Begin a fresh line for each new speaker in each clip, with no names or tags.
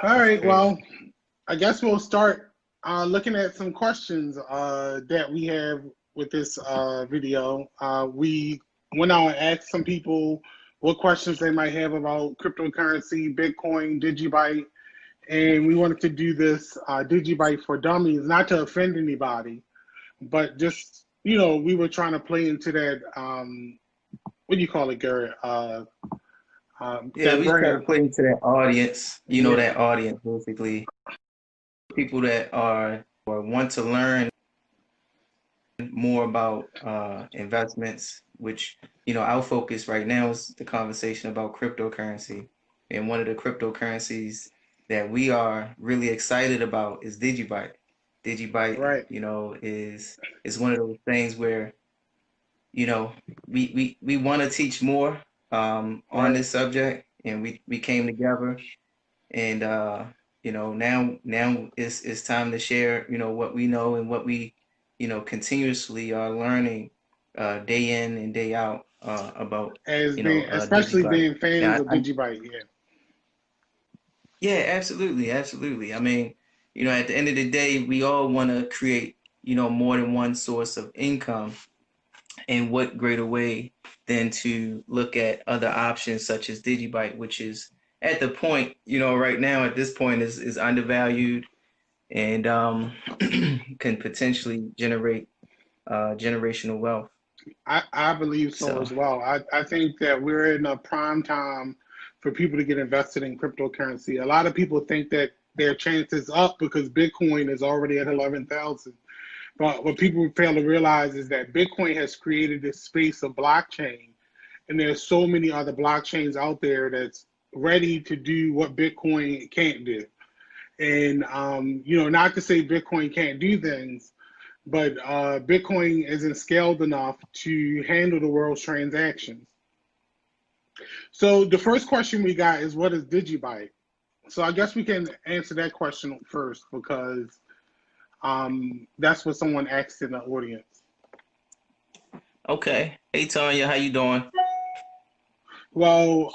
All
That's
right,
crazy.
well, I guess we'll start looking at some questions that we have with this video. We went out and asked some people what questions they might have about cryptocurrency, Bitcoin, DigiByte, and we wanted to do this DigiByte for Dummies, not to offend anybody, but just, we were trying to play into that, what do you call it, Garrett?
Yeah,
That
we try to
brand.
play into that audience,
Yeah,
that audience basically, people that are or want to learn more about investments, which, our focus right now is the conversation about cryptocurrency. And one of the cryptocurrencies that we are really excited about is DigiByte. DigiByte,
right.
is one of those things where, you know, we want to teach more on
Right.
this subject, and we came together, and now it's time to share, what we know and what we, continuously are learning day in and day out about,
As being, especially
DigiByte.
being fans
Now,
of DigiByte. Yeah.
yeah, absolutely, absolutely. I mean, at the end of the day, we all want to create, more than one source of income. And what greater way than to look at other options such as DigiByte, which is at the point, right now at this point is undervalued, and can potentially generate generational wealth.
I believe so
So,
as well. I think that we're in a prime time for people to get invested in cryptocurrency. A lot of people think that their chance is up because Bitcoin is already at 11,000. But what people fail to realize is that Bitcoin has created this space of blockchain, and there's so many other blockchains out there that's ready to do what Bitcoin can't do. And not to say Bitcoin can't do things, but Bitcoin isn't scaled enough to handle the world's transactions. So the first question we got is, what is DigiByte? So I guess we can answer that question first because that's what someone asked in the audience.
okay. Hey, Tanya, how you doing?
Well,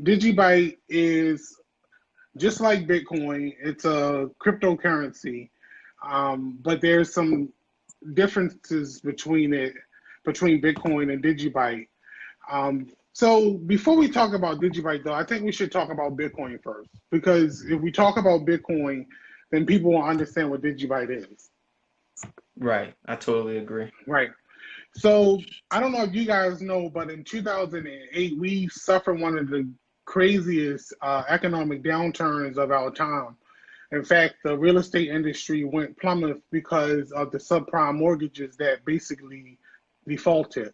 DigiByte is just like Bitcoin. It's a cryptocurrency, but there's some differences between Bitcoin and DigiByte. So before we talk about DigiByte, though, I think we should talk about Bitcoin first, because if we talk about Bitcoin, then people will understand what DigiByte is.
Right. I totally agree.
Right. So I don't know if you guys know, but in 2008, we suffered one of the craziest economic downturns of our time. In fact, the real estate industry went plummet because of the subprime mortgages that basically defaulted.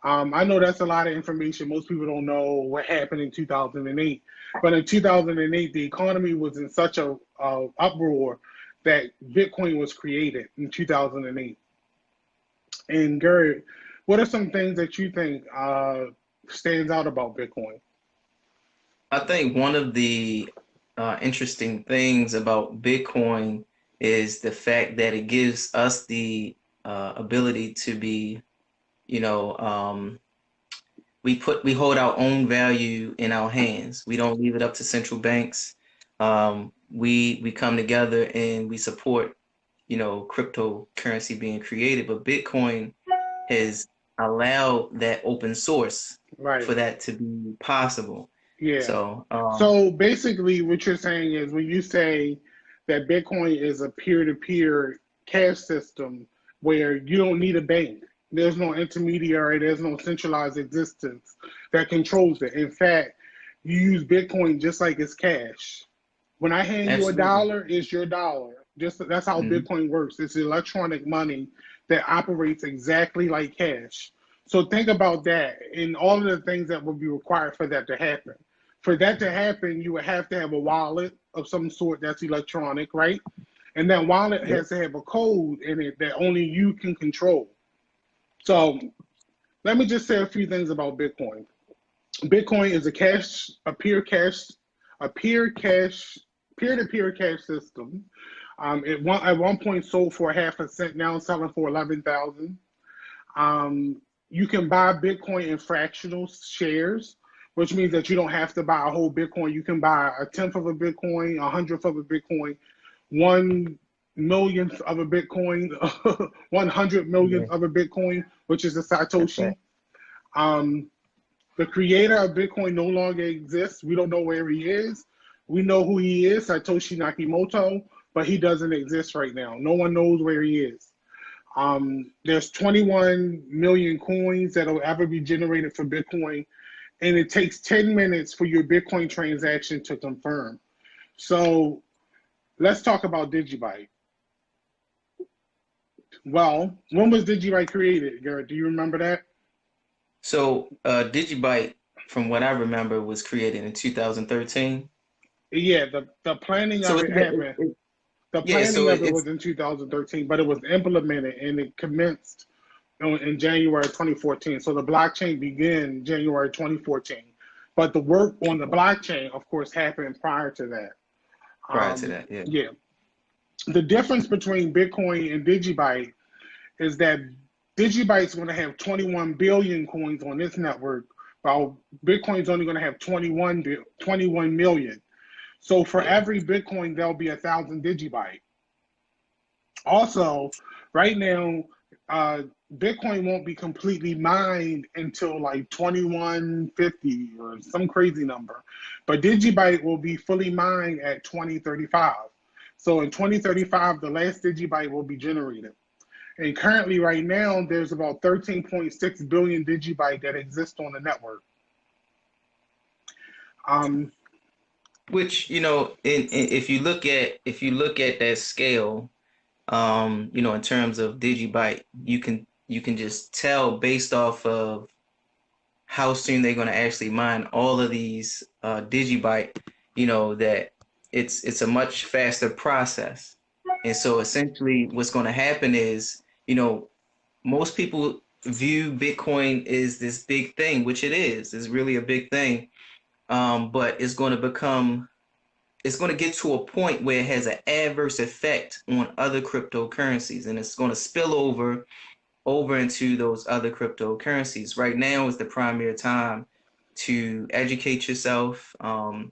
I know that's a lot of information. Most people don't know what happened in 2008. But in 2008, the economy was in such a uproar that Bitcoin was created in 2008. And Gary, what are some things that you think stands out about Bitcoin?
I think one of the interesting things about Bitcoin is the fact that it gives us the ability to be, you know, um, we hold our own value in our hands. We don't leave it up to central banks. We come together and we support, cryptocurrency being created. But Bitcoin has allowed that open source
Right.
for that to be possible.
Yeah.
So,
So basically, what you're saying is when you say that Bitcoin is a peer-to-peer cash system where you don't need a bank, there's no intermediary, there's no centralized existence that controls it. In fact, you use Bitcoin just like it's cash. When I hand you a
absolutely.
dollar, it's your dollar. Just that's how
Mhm.
Bitcoin works. It's electronic money that operates exactly like cash. So think about that and all of the things that would be required for that to happen. For that to happen, you would have to have a wallet of some sort that's electronic, right? And that wallet
Yep.
has to have a code in it that only you can control. So let me just say a few things about Bitcoin. Bitcoin is a peer cash, peer-to-peer cash system. At one point sold for half a cent, now selling for 11,000. You can buy Bitcoin in fractional shares, which means that you don't have to buy a whole Bitcoin. You can buy a tenth of a Bitcoin, a hundredth of a Bitcoin, 1 millionth of a Bitcoin, 100
Yeah,
millionth of a Bitcoin, which is a
that's right.
Satoshi. Um, the creator of Bitcoin no longer exists. We don't know where he is. We know who he is, Satoshi Nakamoto, but he doesn't exist right now. No one knows where he is. There's 21 million coins that will ever be generated for Bitcoin, and it takes 10 minutes for your Bitcoin transaction to confirm. So let's talk about DigiByte. Well, when was DigiByte created, Garrett? Do you remember that?
So, DigiByte, from what I remember, was created in 2013.
Yeah, the planning
So
of
it's
it happened. The
yeah,
planning
so
of it
it's
was in 2013, but it was implemented and it commenced in January 2014. So the blockchain began January 2014, but the work on the blockchain, of course, happened prior to that.
prior to that. Yeah.
Yeah, the difference between Bitcoin and DigiByte is that DigiByte's going to have 21 billion coins on this network, while Bitcoin's only going to have 21 million. So for
Yeah.
every Bitcoin, there'll be 1,000 DigiByte. Also, right now, uh, Bitcoin won't be completely mined until like 2150 or some crazy number. But DigiByte will be fully mined at 2035. So in 2035, the last DigiByte will be generated. And currently, right now, there's about 13.6 billion DigiByte that exist on the network. Um,
Which, if you look at that scale, in terms of DigiByte, you can just tell based off of how soon they're going to actually mine all of these DigiByte, that it's a much faster process. And so essentially what's going to happen is, most people view Bitcoin as this big thing, which it is. It's really a big thing. But it's going to get to a point where it has an adverse effect on other cryptocurrencies, and it's going to spill over into those other cryptocurrencies. Right now is the primary time to educate yourself, and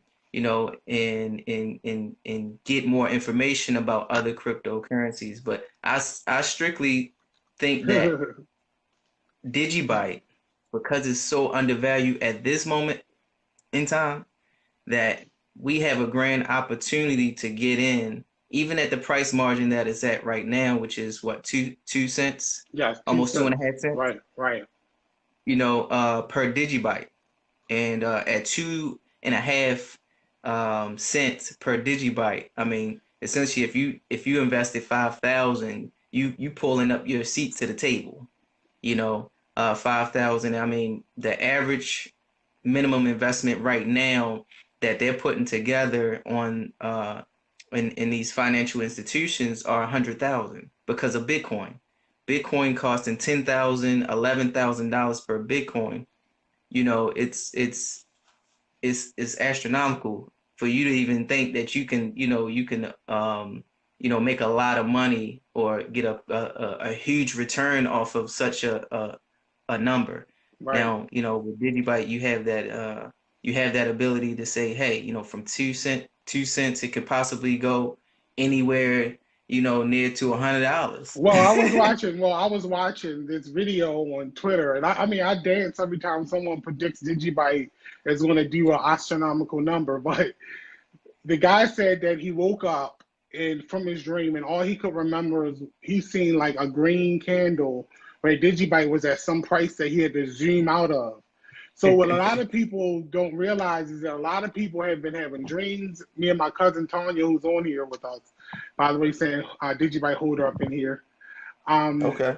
get more information about other cryptocurrencies. But I strictly think that DigiByte, because it's so undervalued at this moment in time, that we have a grand opportunity to get in, even at the price margin that it's at right now, which is what, two cents,
yes, two
almost two and a
cents.
half cents,
Right, right.
per digibyte, and at 2.5 cents per digibyte. I mean, essentially, if you invested 5,000, you pulling up your seat to the table. 5,000. I mean, the average minimum investment right now that they're putting together on in these financial institutions are 100,000 because of Bitcoin. Bitcoin costing 10,000, $11,000 per Bitcoin. It's astronomical for you to even think that you can make a lot of money or get a huge return off of such a number.
Right.
Now, with DigiByte, you have that ability to say, hey, from 2 cents, it could possibly go anywhere, near to $100.
I was watching this video on Twitter, and I mean, I dance every time someone predicts DigiByte is going to do an astronomical number. But the guy said that he woke up and from his dream, and all he could remember is he seen like a green candle where DigiByte was at some price that he had to zoom out of. So what a lot of people don't realize is that a lot of people have been having dreams. Me and my cousin Tanya, who's on here with us, by the way, saying DigiByte holder up in here. Um,
Okay.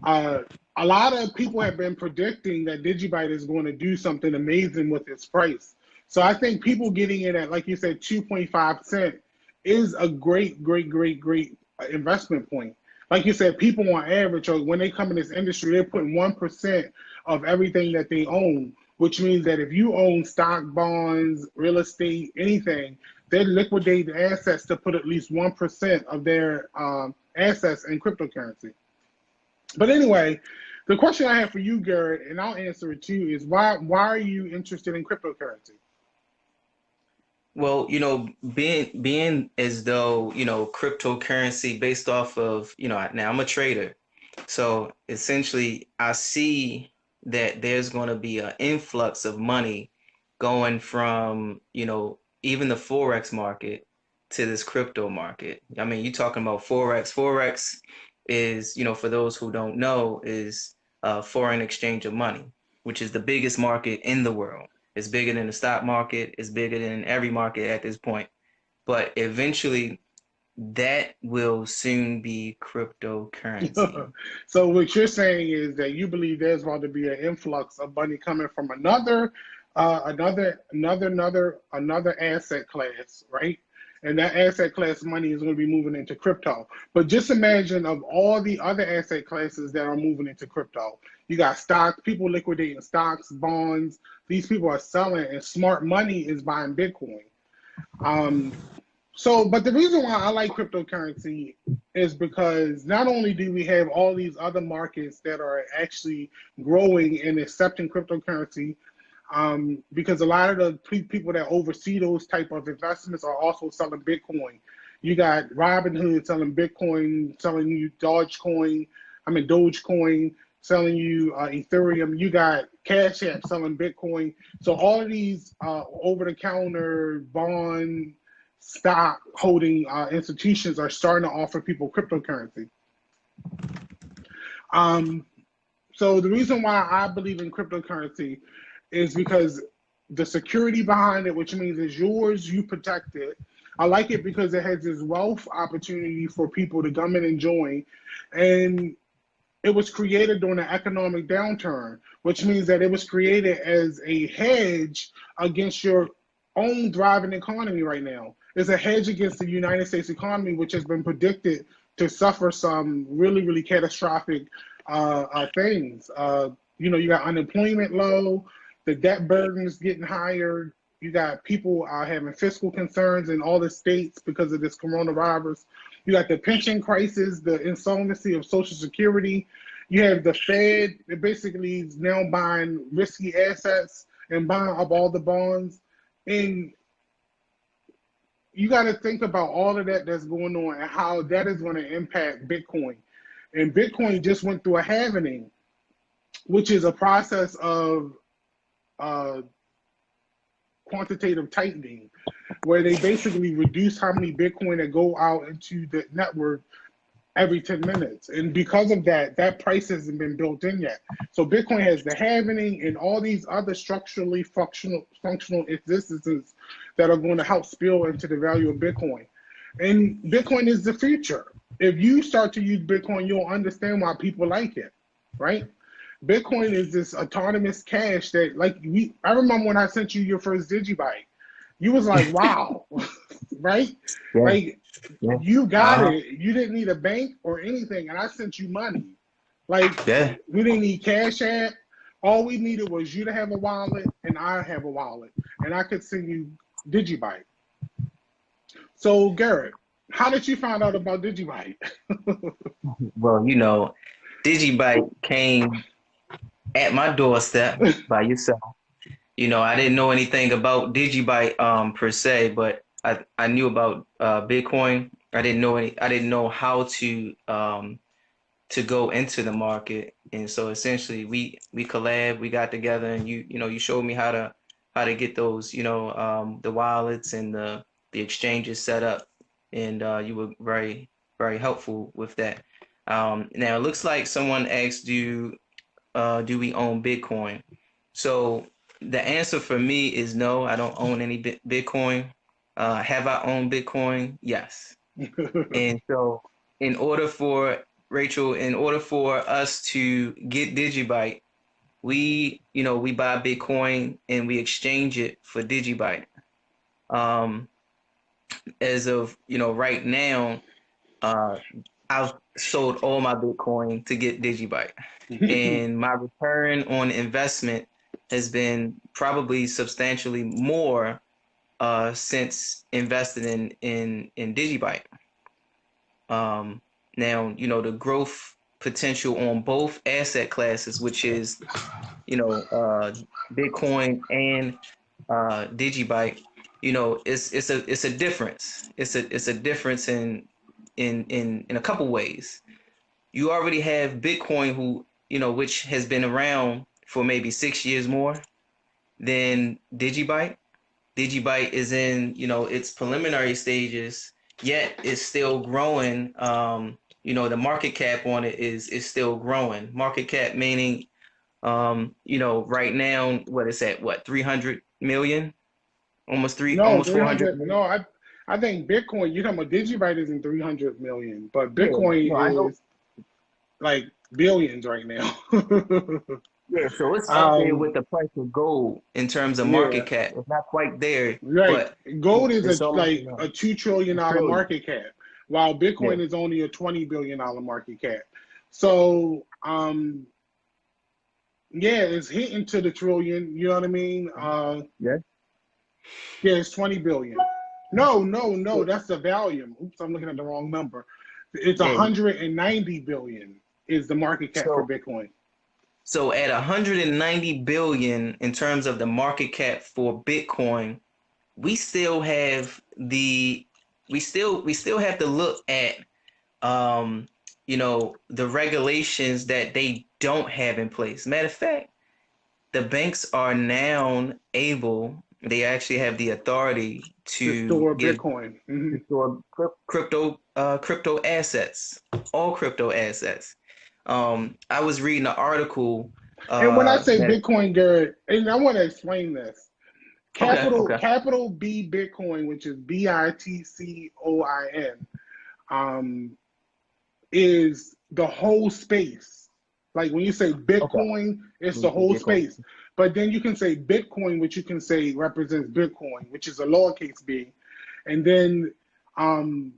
uh, a lot of people have been predicting that DigiByte is going to do something amazing with its price. So I think people getting it at, like you said, 2.5 cent is a great, great, great, great investment point. Like you said, people on average, or when they come in this industry, they're putting 1% of everything that they own, which means that if you own stock, bonds, real estate, anything, they liquidate the assets to put at least 1% of their assets in cryptocurrency. But anyway, The question I have for you, Garrett, and I'll answer it too, is why are you interested in cryptocurrency?
Well, being as though, cryptocurrency based off of, now I'm a trader. So essentially I see that there's going to be an influx of money going from, even the Forex market to this crypto market. I mean, you're talking about Forex. Forex is, for those who don't know, is foreign exchange of money, which is the biggest market in the world. It's bigger than the stock market. It's bigger than every market at this point. But eventually, that will soon be cryptocurrency.
So what you're saying is that you believe there's going to be an influx of money coming from another asset class, right? And that asset class money is going to be moving into crypto. But just imagine of all the other asset classes that are moving into crypto. You got stocks, people liquidating stocks, bonds. These people are selling, and smart money is buying Bitcoin. Um, but the reason why I like cryptocurrency is because not only do we have all these other markets that are actually growing and accepting cryptocurrency, because a lot of the people that oversee those type of investments are also selling Bitcoin. You got Robinhood selling Bitcoin, selling you Dogecoin, selling you Ethereum. You got Cash App selling Bitcoin. So all of these over-the-counter bond stock holding institutions are starting to offer people cryptocurrency. So the reason why I believe in cryptocurrency is because the security behind it, which means it's yours, you protect it. I like it because it has this wealth opportunity for people to come in and join. And it was created during an economic downturn, which means that it was created as a hedge against your own thriving economy right now. It's a hedge against the United States economy, which has been predicted to suffer some really, really catastrophic things. You got unemployment low, the debt burden is getting higher. You got people having fiscal concerns in all the states because of this coronavirus. You got the pension crisis, the insolvency of Social Security. You have the Fed that basically is now buying risky assets and buying up all the bonds. And you got to think about all of that that's going on and how that is going to impact Bitcoin. And Bitcoin just went through a halvening, which is a process of quantitative tightening, where they basically reduce how many Bitcoin that go out into the network every 10 minutes. And because of that, that price hasn't been built in yet. So Bitcoin has the halvening and all these other structurally functional existences that are going to help spill into the value of Bitcoin. And Bitcoin is the future. If you start to use Bitcoin, you'll understand why people like it, right? Bitcoin is this autonomous cash that, I remember when I sent you your first DigiByte, you was like, wow, right?
Yeah.
Like,
Yeah.
you got it. You didn't need a bank or anything, and I sent you money. Like,
Yeah.
we didn't need Cash App. All we needed was you to have a wallet, and I have a wallet, and I could send you DigiByte. So, Garrett, how did you find out about DigiByte?
Well, DigiByte came at my doorstep by yourself. I didn't know anything about DigiByte per se, but I knew about Bitcoin. I didn't know how to go into the market. And so essentially we collab, we got together, and you showed me how to get those, the wallets and the exchanges set up. And you were very, very helpful with that. Now it looks like someone asked you, do we own Bitcoin? So the answer for me is no, I don't own any Bitcoin. Have I owned Bitcoin? Yes. And so in order for us to get DigiByte, we buy Bitcoin and we exchange it for DigiByte. As of, right now, I've sold all my Bitcoin to get DigiByte. And my return on investment has been probably substantially more since invested in DigiByte. Now, the growth potential on both asset classes, which is, Bitcoin and DigiByte. It's a difference. It's a difference in a couple ways. You already have Bitcoin, which has been around for maybe 6 years more than DigiByte. DigiByte is in, its preliminary stages, yet it's still growing. The market cap on it is still growing. Market cap meaning, right now, what is that? What, 300 million?
No,
Almost 400
300.
million?
No, I think Bitcoin, you're talking about DigiByte isn't 300 million, but
Yeah,
Bitcoin
no, I know.
is like billions right now.
Yeah, so it's up there with
um,
the price of gold in terms of market
yeah,
cap. It's not quite there,
right.
but
Gold is
it's almost
like a $2 trillion
trillion.
market cap, while
Yeah.
Bitcoin is only a $20 billion market cap. So, yeah, it's hitting to the trillion. You know what I mean?
Yeah.
Yeah, it's 20 billion. No, no, no, that's the volume. Oops, I'm looking at the wrong number. It's
Yeah.
190 billion is the market cap for
So
Bitcoin.
so at 190 billion in terms of the market cap for Bitcoin, we still have the we still have to look at the regulations that they don't have in place. Matter of fact, the banks are now able, they actually have the authority
To
to
store
give
Bitcoin.
to store crypto assets, all crypto assets. I was reading an article
And when I say
that
Bitcoin, Garrett, and I want to explain this.
okay,
Capital
okay,
capital B Bitcoin, which is BITCOIN, um, is the whole space. Like when you say
okay.
Bitcoin, it's the whole
Bitcoin.
space. But then you can say Bitcoin, which you can say represents Bitcoin, which is a lowercase b. And then um,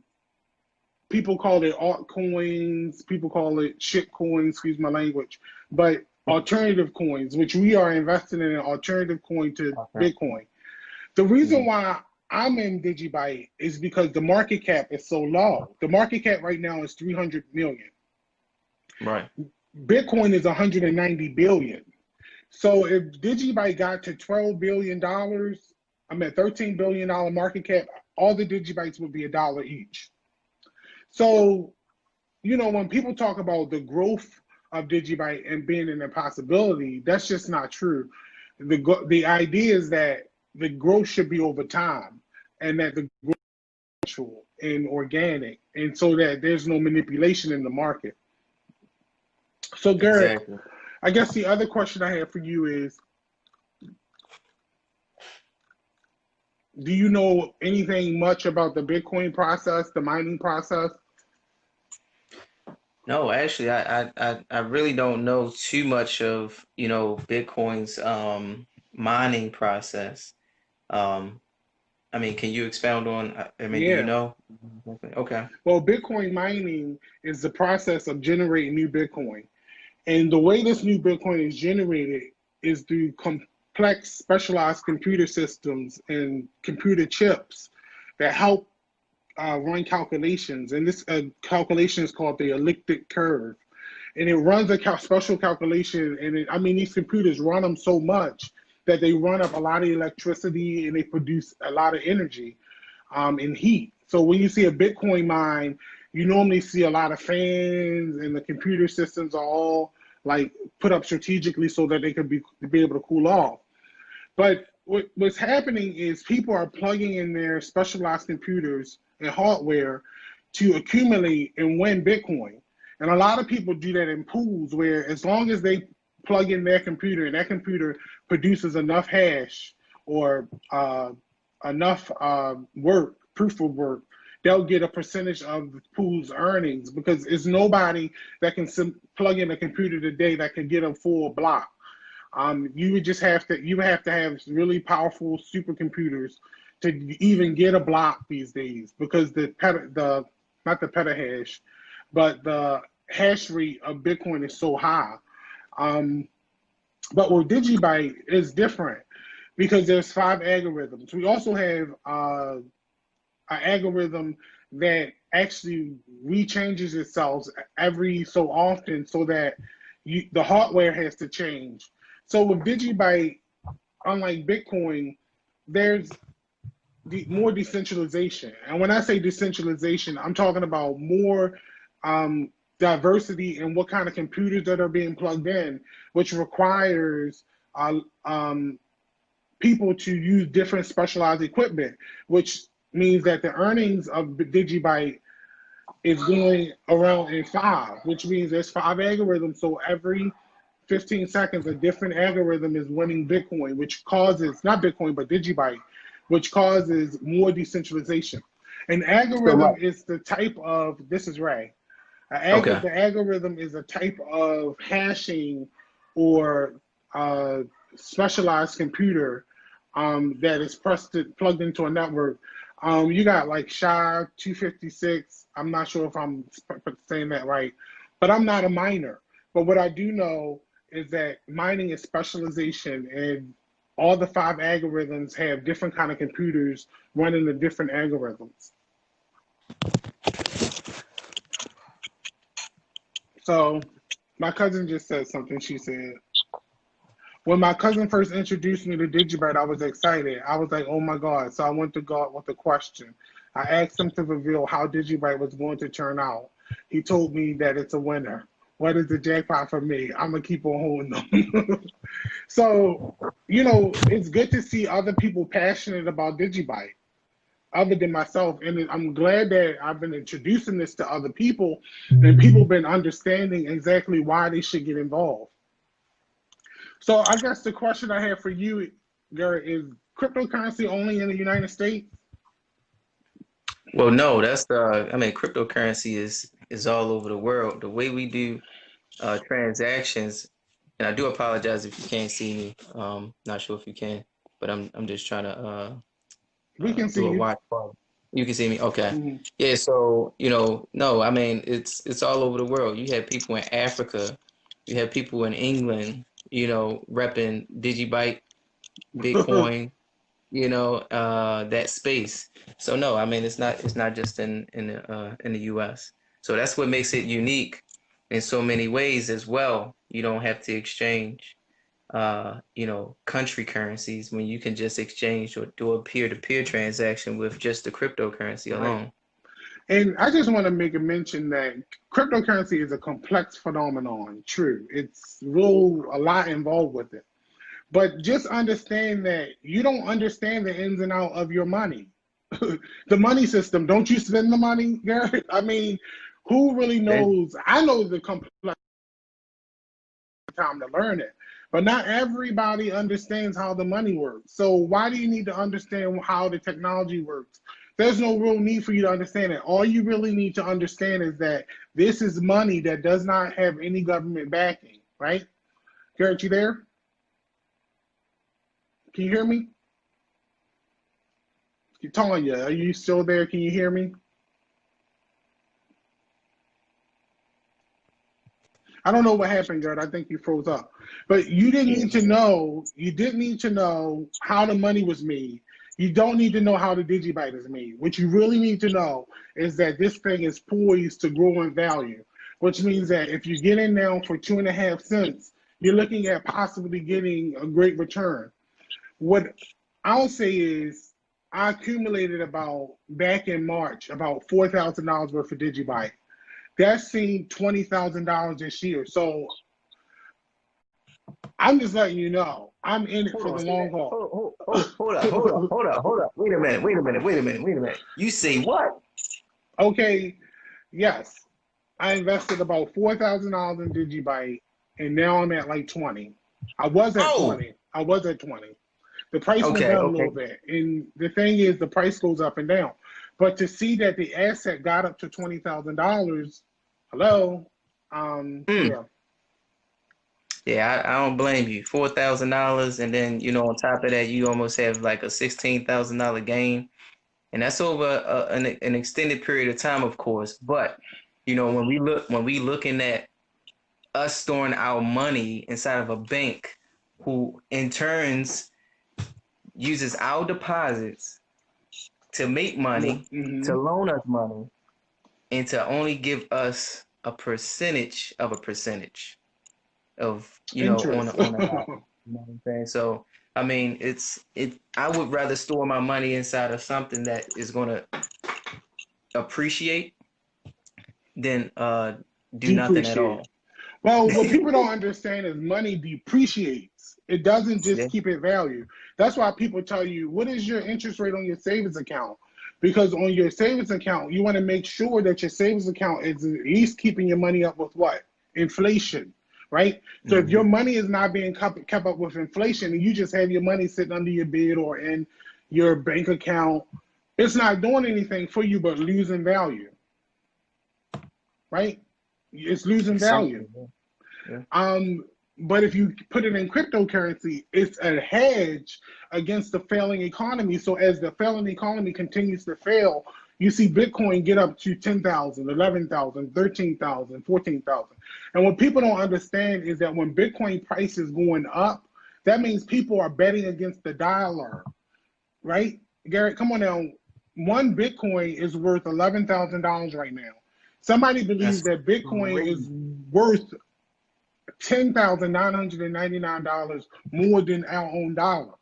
people call it altcoins, people call it shit coins, excuse my language. But alternative coins, which we are investing in an alternative coin to
Okay.
Bitcoin. The reason
Mhm.
why I'm in DigiByte is because the market cap is so low. The market cap right now is 300 million.
Right.
Bitcoin is 190 billion. So if DigiByte got to $12 billion, I'm at $13 billion market cap, all the DigiBytes would be $1 each. So, when people talk about the growth of DigiByte and being an impossibility, that's just not true. The idea is that the growth should be over time, and that the growth is natural and organic, and so that there's no manipulation in the market. So, Garrett,
Exactly.
I guess the other question I have for you is, do you know anything much about the Bitcoin process, the mining process?
No, actually, I really don't know too much of, Bitcoin's mining process. Um, I mean, can you expound on, I mean, do you
Yeah.
know? Okay.
Well, Bitcoin mining is the process of generating new Bitcoin. And the way this new Bitcoin is generated is through complex, specialized computer systems and computer chips that help run calculations. And this calculation is called the elliptic curve. And it runs a special calculation. And these computers run them so much that they run up a lot of electricity and they produce a lot of energy and heat. So when you see a Bitcoin mine, you normally see a lot of fans, and the computer systems are all like put up strategically so that they could be able to cool off. But what's happening is people are plugging in their specialized computers and hardware to accumulate and win Bitcoin. And a lot of people do that in pools where, as long as they plug in their computer and that computer produces enough hash or enough proof of work, they'll get a percentage of the pool's earnings, because it's nobody that can plug in a computer today that can get a full block. You would have to have really powerful supercomputers to even get a block these days, because not the petahash, but the hash rate of Bitcoin is so high. Um, but with DigiByte is different because there's 5 algorithms. We also have an algorithm that actually rechanges itself every so often, so that the hardware has to change. So with DigiByte, unlike Bitcoin, there's more decentralization. And when I say decentralization, I'm talking about more diversity in what kind of computers that are being plugged in, which requires uh, um, people to use different specialized equipment, which means that the earnings of DigiByte is going around in five, which means there's five algorithms. So every 15 seconds, a different algorithm is winning Bitcoin, which causes, not Bitcoin, but DigiByte, which causes more decentralization. An
So
algorithm
like,
is the type of, this is Ray,
okay.
the algorithm is a type of hashing or specialized computer that is plugged into a network. You got like SHA-256. I'm not sure if I'm saying that right, but I'm not a miner. But what I do know is that mining is specialization, and all the five algorithms have different kind of computers running the different algorithms. So my cousin just said something. She said, when my cousin first introduced me to DigiByte, I was excited. I was like, oh my God. So I went to God with a question. I asked him to reveal how DigiByte was going to turn out. He told me that it's a winner. What is the jackpot for me? I'm going to keep on holding them. So, it's good to see other people passionate about DigiByte other than myself. And I'm glad that I've been introducing this to other people, and people been understanding exactly why they should get involved. So I guess the question I have for you, Garrett, is cryptocurrency only in the United States?
Well, no, that's the. I mean, cryptocurrency is all over the world. The way we do transactions, and I do apologize if you can't see me. Not sure if you can, but I'm just trying to
We can
do
see
a
you.
watch party. You can see me, okay?
Mhm.
Yeah. So no, I mean it's all over the world. You have people in Africa, you have people in England, repping DigiByte, Bitcoin, that space. So no, I mean it's not just in the US. So that's what makes it unique in so many ways as well. You don't have to exchange country currencies when you can just exchange or do a peer-to-peer transaction with just the cryptocurrency
Right.
alone.
And I just want to make a mention that cryptocurrency is a complex phenomenon. True. It's real a lot involved with it. But just understand that you don't understand the ins and out of your money. The money system. Don't you spend the money, Garrett? I mean, who really
Then
knows? I know the complex time to learn it. But not everybody understands how the money works. So why do you need to understand how the technology works? There's no real need for you to understand it. All you really need to understand is that this is money that does not have any government backing, right? Garrett, you there? Can you hear me? Tanya, are you still there? Can you hear me? I don't know what happened, Garrett. I think you froze up. But you didn't need to know how the money was made. You don't need to know how the DigiByte is made. What you really need to know is that this thing is poised to grow in value, which means that if you get in now for 2.5 cents, you're looking at possibly getting a great return. What I'll say is I accumulated about back in March about $4,000 worth of DigiByte. That's seen $20,000 this year. So I'm just letting you know I'm in it
hold
for
on,
the
say
long
that.
haul.
Hold up. Wait a minute. You say what?
Okay, yes, I invested about $4,000 in DigiByte, and now I'm at like 20. I was at
Oh,
20. I was at 20. The price went
okay,
down a
okay.
little bit, and the thing is, the price goes up and down. But to see that the asset got up to $20,000, hello,
Hmm.
yeah.
Yeah, I don't blame you. $4,000, and then on top of that, you almost have like a $16,000 gain, and that's over an extended period of time, of course. But when we looking at us storing our money inside of a bank, who in turns uses our deposits to make money, to
Mm-hmm.
loan us money. and to only give us a percentage of a percentage of, on
Interest.
a dollar. You know what I'm saying? So, I mean, I would rather store my money inside of something that is going to appreciate than do nothing at
Depreciate.
all.
Well, what people don't understand is money depreciates. It doesn't
Yeah.
just keep its value. That's why people tell you, what is your interest rate on your savings account? Because on your savings account, you want to make sure that your savings account is at least keeping your money up with what? Inflation, right? So if your
Mhm.
money is not being kept up with inflation and you just have your money sitting under your bed or in your bank account, it's not doing anything for you but losing value, right? It's losing value.
Essentially, yeah. Yeah.
But if you put it in cryptocurrency, it's a hedge against the failing economy. So as the failing economy continues to fail, you see Bitcoin get up to 10,000, 11,000, 13,000, 14,000. And what people don't understand is that when Bitcoin price is going up, that means people are betting against the dollar, right? Garrett, come on now. One Bitcoin is worth $11,000 right now. Somebody believes
That's
that Bitcoin is
crazy.
worth $10,999 more than our own dollar.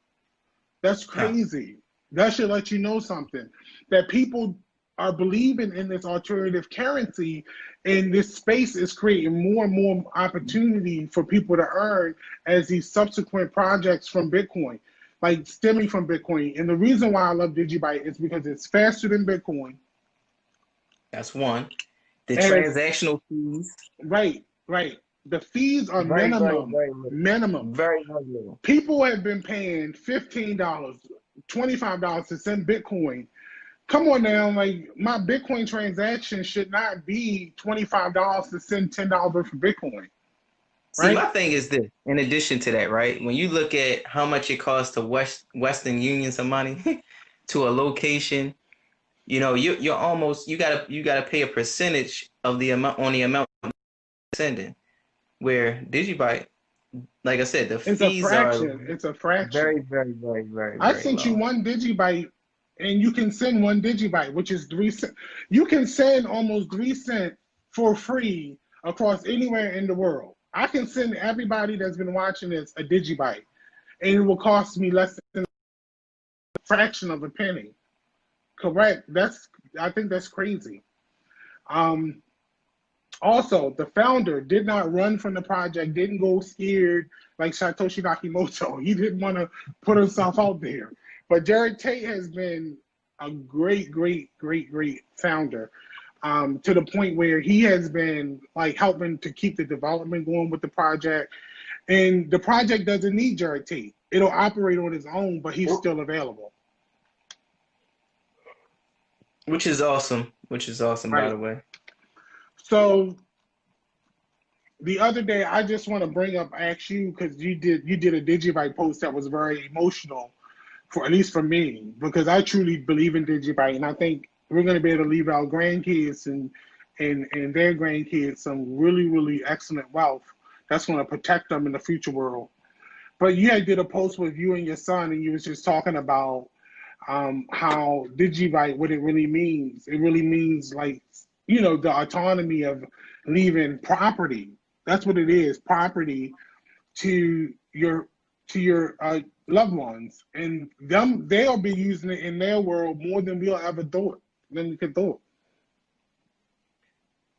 That's
Huh.
crazy. That should let you know something. That people are believing in this alternative currency, and this space is creating more and more opportunity for people to earn as these subsequent projects from Bitcoin, like stemming from Bitcoin. And the reason why I love DigiByte is because it's faster than Bitcoin.
That's one. The
And it's
transactional fees,
right, right. The fees are
very, very,
minimum,
very little.
minimum.
Very, very little.
People have been paying $15, $25 to send Bitcoin. Come on now, like my Bitcoin transaction should not be $25 to send $10 worth of Bitcoin,
See, my
right?
thing is this, in addition to that, right? When you look at how much it costs to Western Union some money to a location, you're almost you gotta pay a percentage of the amount on the amount you're sending. Where DigiByte, like I said, the
It's a
fees are
fraction. It's a fraction.
very, very, very, very,
I
very
sent you
low.
one Digibyte, and you can send one Digibyte, which is 3 cents. You can send almost 3 cents for free across anywhere in the world. I can send everybody that's been watching this a Digibyte, and it will cost me less than a fraction of a penny. Correct. I think that's crazy. Um, Also, the founder did not run from the project, didn't go scared like Satoshi Nakamoto. He didn't want to put himself out there. But Jared Tate has been a great, great, great, great founder, to the point where he has been like helping to keep the development going with the project. And the project doesn't need Jared Tate. It'll operate on its own, but he's still available.
Which is awesome. Which is awesome, by
Right.
the way.
So the other day, I just want to bring up, ask you, because you did a Digibyte post that was very emotional, for at least for me, because I truly believe in Digibyte, and I think we're going to be able to leave our grandkids and their grandkids some really, really excellent wealth that's going to protect them in the future world. But you had did a post with you and your son, and you was just talking about how Digibyte, what it really means. It really means like, the autonomy of leaving property. That's what it is, property to your loved ones, and they'll be using it in their world more than we'll ever thought than we could thought.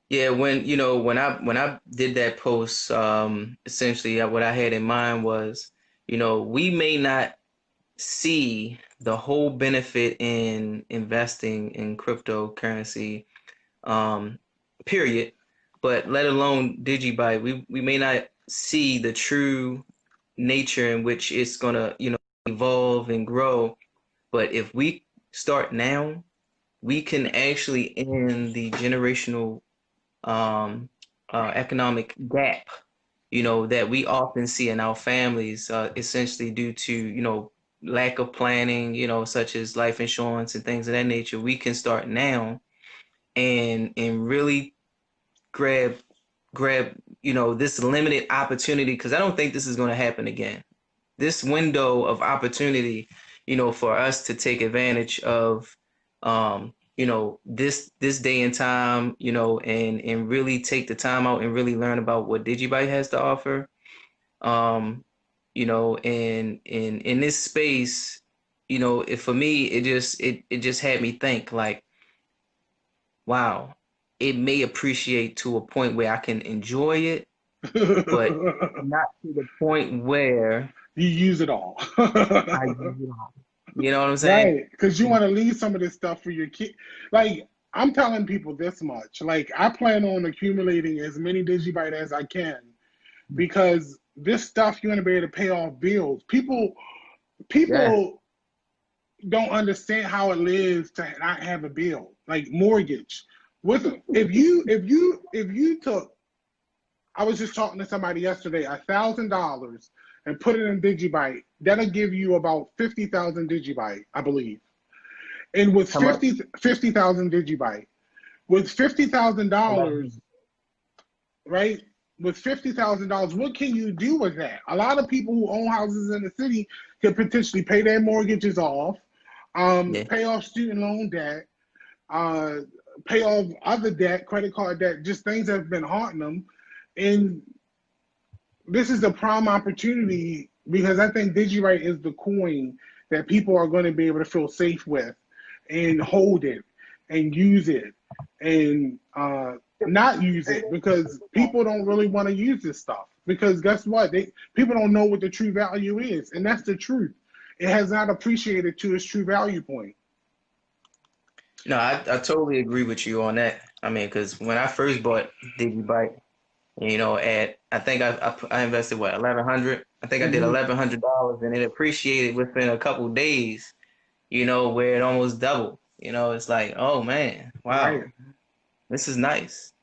Yeah, when I did that post, essentially what I had in mind was, we may not see the whole benefit in investing in cryptocurrency, um, period. But let alone DigiByte, we may not see the true nature in which it's gonna, evolve and grow. But if we start now, we can actually end the generational economic gap, that we often see in our families, essentially due to, lack of planning, such as life insurance and things of that nature. We can start now and really grab grab this limited opportunity, because I don't think this is going to happen again. This window of opportunity, for us to take advantage of, this day and time, and really take the time out and really learn about what DigiByte has to offer. And in this space, if for me, it just had me think like, wow, it may appreciate to a point where I can enjoy it, but not to the point where
you use it all.
I use it all. You know what I'm saying?
Right, because you want to leave some of this stuff for your kid. Like, I'm telling people this much. Like, I plan on accumulating as many DigiByte as I can because this stuff you're going to be able to pay off bills. People
Yeah.
don't understand how it lives to not have a bill, like mortgage. If you took, I was just talking to somebody yesterday, $1,000 and put it in DigiByte, that'll give you about 50,000 DigiByte, I believe. And with
How much?
50,000 DigiByte, with $50,000,
11.
right? With $50,000, what can you do with that? A lot of people who own houses in the city can potentially pay their mortgages off,
Yeah.
pay off student loan debt, uh, pay off other debt, credit card debt, just things that have been haunting them. And this is a prime opportunity because I think DigiByte is the coin that people are going to be able to feel safe with and hold it and use it and not use it because people don't really want to use this stuff because guess what? People don't know what the true value is, and that's the truth. It has not appreciated to its true value point.
No, I totally agree with you on that. I mean, because when I first bought DigiByte, at I think I invested what 1,100. I think I did
Hmm.
$1,100, and it appreciated within a couple days. Where it almost doubled. It's like, oh man,
Right.
wow, this is nice.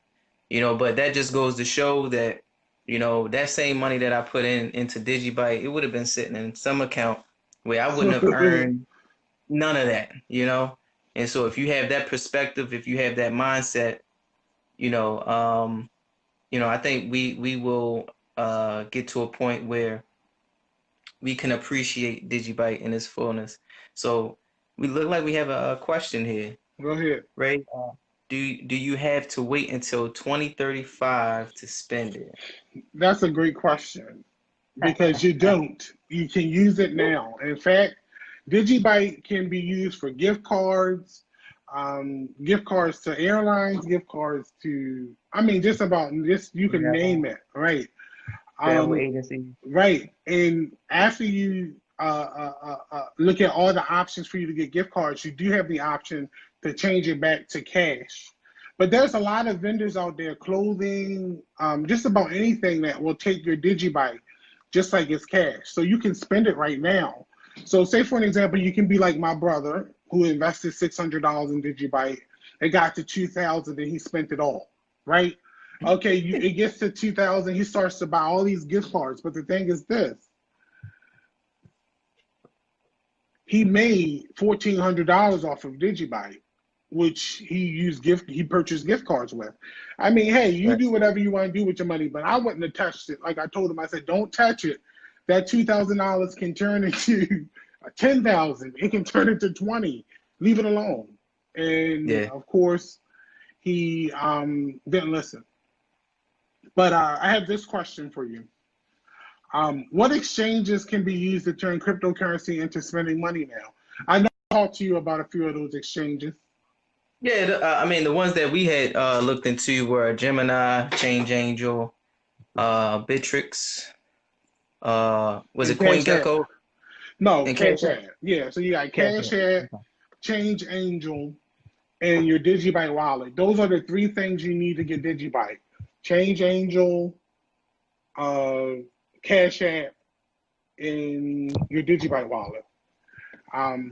But that just goes to show that that same money that I put into DigiByte, it would have been sitting in some account where I wouldn't have earned none of that. And so if you have that perspective, if you have that mindset, you know, um, I think we will get to a point where we can appreciate DigiByte in its fullness. So we look like we have a question here,
Go ahead.
Ray. Do you have to wait until 2035 to spend it?
That's a great question because you don't. You can use it now. In fact, DigiByte can be used for gift cards to airlines, gift cards to, I mean, just about this, you can
Travel,
name it, right?
travel
Um,
agency.
right. And after you look at all the options for you to get gift cards, you do have the option to change it back to cash. But there's a lot of vendors out there, clothing, just about anything that will take your DigiByte just like it's cash. So you can spend it right now. So say for an example, you can be like my brother who invested $600 in DigiByte. It got to 2,000 and he spent it all, right? Okay, it gets to 2,000, he starts to buy all these gift cards. But the thing is this, he made $1,400 off of DigiByte, which he purchased gift cards with. I mean, hey, you
Right.
do whatever you want to do with your money, but I wouldn't have touched it. Like I told him, I said, don't touch it. That $2,000 can turn into 10,000. It can turn into 20. Leave it alone. And
Yeah.
of course, he didn't listen. But I have this question for you. What exchanges can be used to turn cryptocurrency into spending money now? I know I talked to you about a few of those exchanges.
Yeah, I mean the ones that we had looked into were Gemini, Change Angel, Bittrex, was
And
it
Cash App.
CoinGecko
No,
and Cash
Cash
App?
App. Yeah, so you got
Cash
Cash
App.
App,
Okay.
Change Angel, and your DigiByte wallet. Those are the three things you need to get DigiByte. Change Angel, uh, Cash App, and your DigiByte wallet. Um,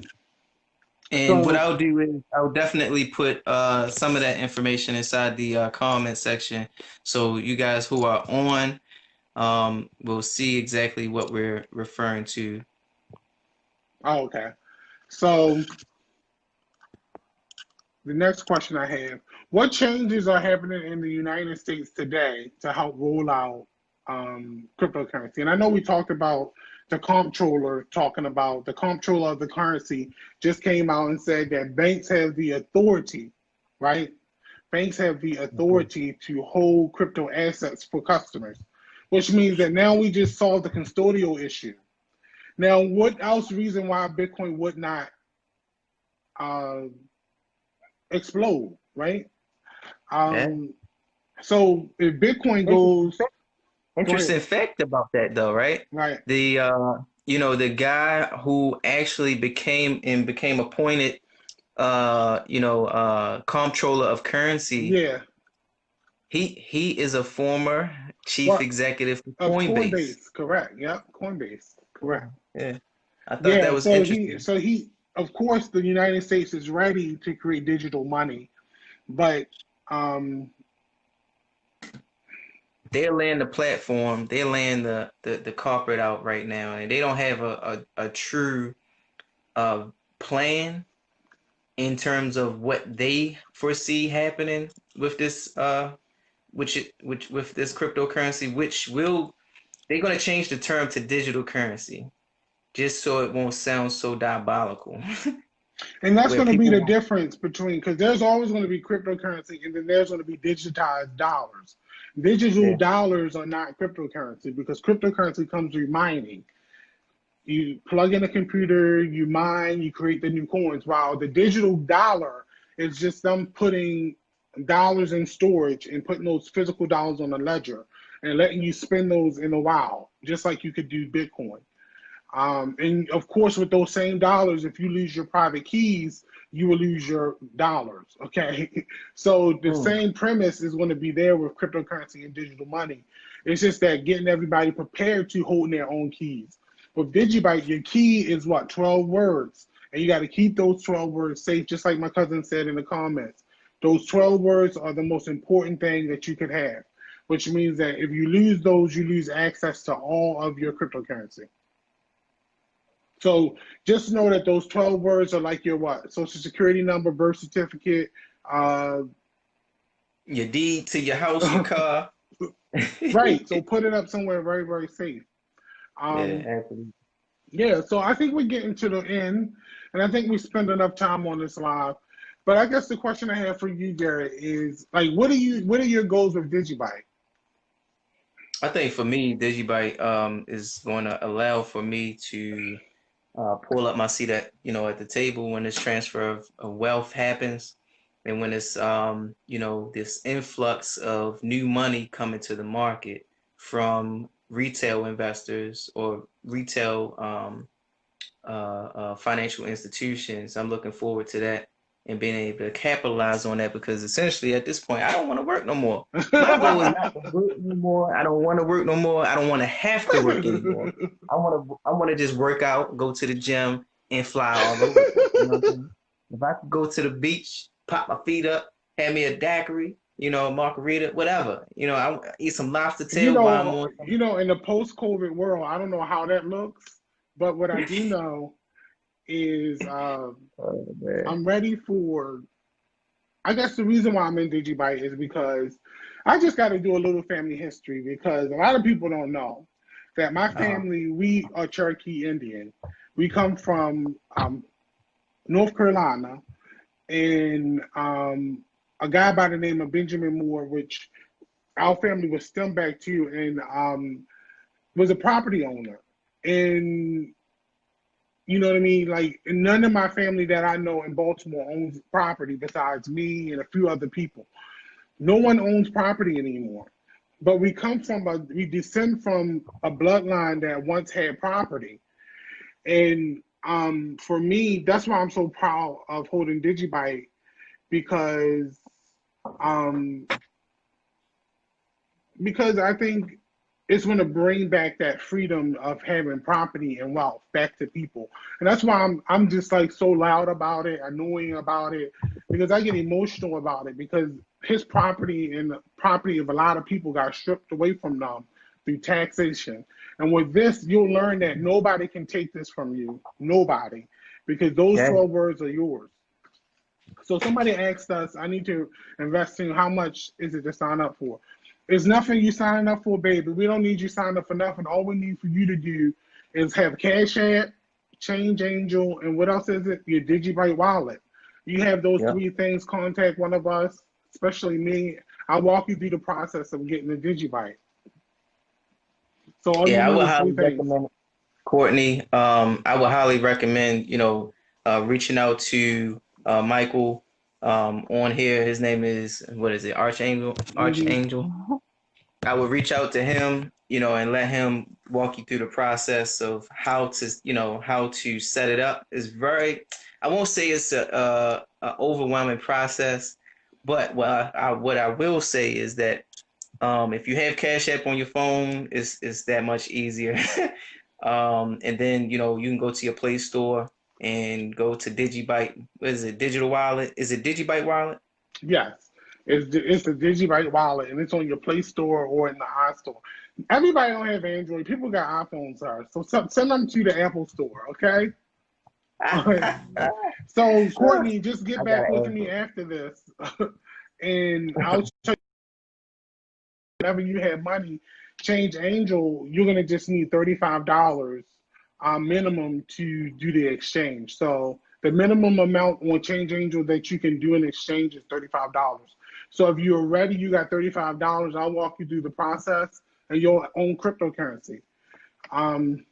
And what
so,
I'll do is I'll definitely put some of that information inside the comment section, so you guys who are on will see exactly what we're referring to.
oh, okay. So the next question I have, what changes are happening in the United States today to help roll out cryptocurrency? And I know we talked about the comptroller talking about the comptroller of the currency just came out and said that banks have the authority, right? Banks have the authority to hold crypto assets for customers, which means that now we just solved the custodial issue. Now, what else reason why Bitcoin would not uh, explode, right?
Yeah.
So if Bitcoin goes, go
Interesting
ahead,
fact about that though, right?
right?
The the guy who actually became appointed comptroller of currency,
Yeah,
he is a former chief
what
executive for
of
Coinbase.
Coinbase? Correct. Yep, Coinbase. Correct.
Yeah. I thought that
Yeah.
was
So
interesting.
he, of course, the United States is ready to create digital money, but um,
They're laying the platform, they're laying the carpet out right now, and they don't have a true uh plan in terms of what they foresee happening with this which with this cryptocurrency, which will they're going to change the term to digital currency just so it won't sound so diabolical.
and that's
Where
going to be
people
the
won't.
difference between, because there's always going to be cryptocurrency and then there's going to be digitized dollars. Digital
Yeah.
dollars are not cryptocurrency because cryptocurrency comes through mining. You plug in a computer, you mine, you create the new coins. While the digital dollar is just them putting dollars in storage and putting those physical dollars on a ledger and letting you spend those in a while, just like you could do Bitcoin. And of course, with those same dollars, if you lose your private keys, you will lose your dollars. Okay. So the
Mm.
same premise is going to be there with cryptocurrency and digital money. It's just that getting everybody prepared to hold their own keys. With DigiByte, your key is what, 12 words. And you got to keep those 12 words safe, just like my cousin said in the comments. Those 12 words are the most important thing that you could have, which means that if you lose those, you lose access to all of your cryptocurrency. So just know that those 12 words are like your what? Social security number, birth certificate. Uh,
Your deed to your house, your car.
right. So put it up somewhere very, very safe.
Yeah,
Um,
absolutely.
yeah. So I think we're getting to the end, and I think we spend enough time on this live. But I guess the question I have for you, Garrett, is like, what are your goals with DigiByte?
I think for me, DigiByte is going to allow for me to pull up my seat at at the table when this transfer of wealth happens, and when it's this influx of new money coming to the market from retail investors or retail financial institutions. I'm looking forward to that and being able to capitalize on that because essentially at this point, I don't want to work no more. My goal is not to work anymore. I don't want to work no more. I don't want to have to work anymore. I want to just work out, go to the gym, and fly all over the place. You know what I'm saying? If I could go to the beach, pop my feet up, have me a daiquiri, margarita, whatever. I eat some lobster tail while I'm on
In the post-COVID world, I don't know how that looks, but what I do know is
Oh, man.
I'm ready for. I guess the reason why I'm in DigiByte is because I just got to do a little family history because a lot of people don't know that my
Uh-huh.
family, we are Cherokee Indian. We come from North Carolina, and a guy by the name of Benjamin Moore, which our family was stemmed back to, and was a property owner. And you know what I mean? Like, none of my family that I know in Baltimore owns property besides me and a few other people. No one owns property anymore. But we descend from a bloodline that once had property. And for me, that's why I'm so proud of holding DigiByte because um, because I think it's going to bring back that freedom of having property and wealth back to people, and that's why I'm just like so loud about it, annoying about it, because I get emotional about it because his property and the property of a lot of people got stripped away from them through taxation. And with this, you'll learn that nobody can take this from you, nobody, because those
Yeah.
12 words are yours. So somebody asked us, I need to invest in how much is it to sign up for? There's nothing you signing up for, baby. We don't need you signing up for nothing. All we need for you to do is have Cash App, Change Angel, and what else is it? Your DigiByte wallet. You have those
Yep.
three things. Contact one of us, especially me. I'll walk you through the process of getting the DigiByte. So all you
Yeah, I
need
would
is
highly
three things.
recommend Courtney. I would highly recommend, reaching out to Michael on here. His name is, what is it? Archangel.
Hmm.
Archangel. I would reach out to him, and let him walk you through the process of how to set it up. It's very, I won't say it's a overwhelming process, but what I will say is that if you have Cash App on your phone, it's that much easier. And then you can go to your Play Store and go to DigiByte. What is it? Digital Wallet? Is it DigiByte Wallet?
Yes, it's the DigiByte wallet, and it's on your Play Store or in the iStore. Everybody don't have Android. People got iPhones, sir. So send them to the Apple Store, okay? All right.
I
So Courtney, just get
got
back with
an
me
Android.
after this, and I'll show you whenever you have money. Change Angel, you're gonna just need $35 minimum to do the exchange. So the minimum amount on Change Angel that you can do in exchange is $35. So if you're ready, you got $35. I'll walk you through the process and your own cryptocurrency. Um,